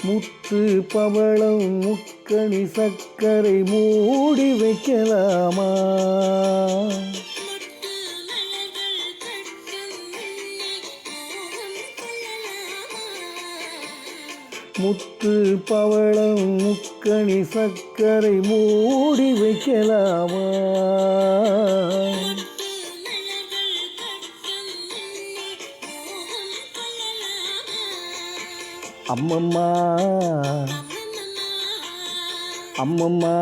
முத்து பவளம் முக்கணி சர்க்கரை மூடி வைக்கலாமா? முத்து பவளம் முக்கணி சர்க்கரை மூடி வைக்கலாமா? அம்மம்மா அம்மம்மா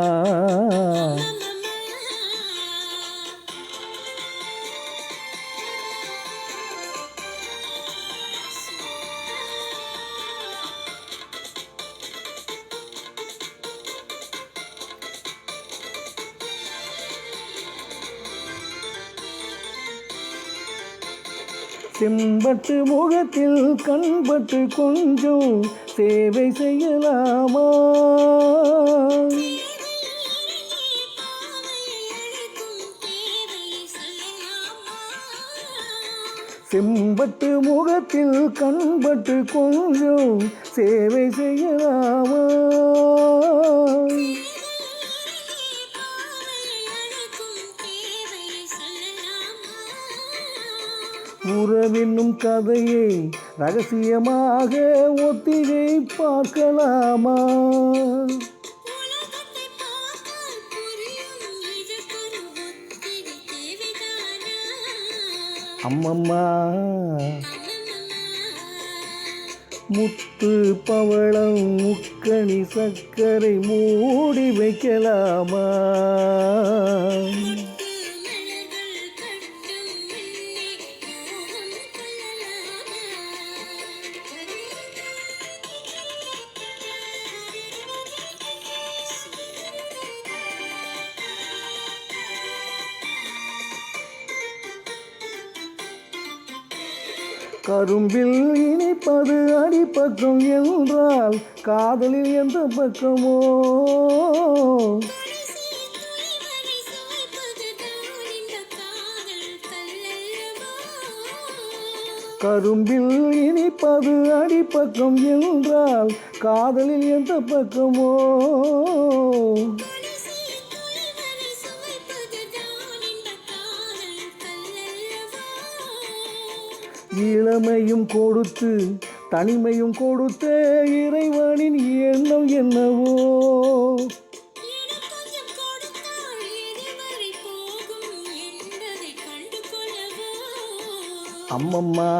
செம்பட்டு முகத்தில் கண்பட்டு கொஞ்சம் சேவை செய்யலாமா? செம்பட்டு முகத்தில் கண்பட்டு கொஞ்சம் சேவை செய்யலாமா? உறவென்னும் கதையை ரகசியமாக ஒத்திகை பார்க்கலாமா? அம்மம்மா முத்து பவளம் முக்கணி சர்க்கரை மூடி வைக்கலாமா? கரும்பில் இனிப்பது அடிப்பக்கம் என்றால் காதலில் எந்த பக்கமோ? கரும்பில் இனிப்பது அடிப்பக்கம் என்றால் காதலில் எந்த பக்கமோ? இளமையும் கொடுத்து தனிமையும் கொடுத்த இறைவனின் எண்ணம் என்னவோ? அம்மம்மா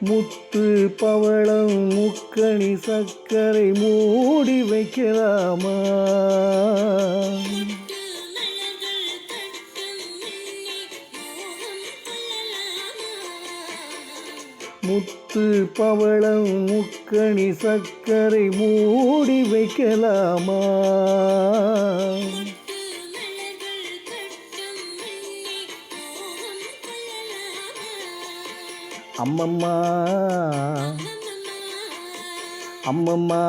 முத்து பவளம் முக்கணி சர்க்கரை மூடி வைக்கலாமா? முத்து பவளம் முக்கணி சர்க்கரை மூடி வைக்கலாமா? அம்மம்மா அம்மம்மா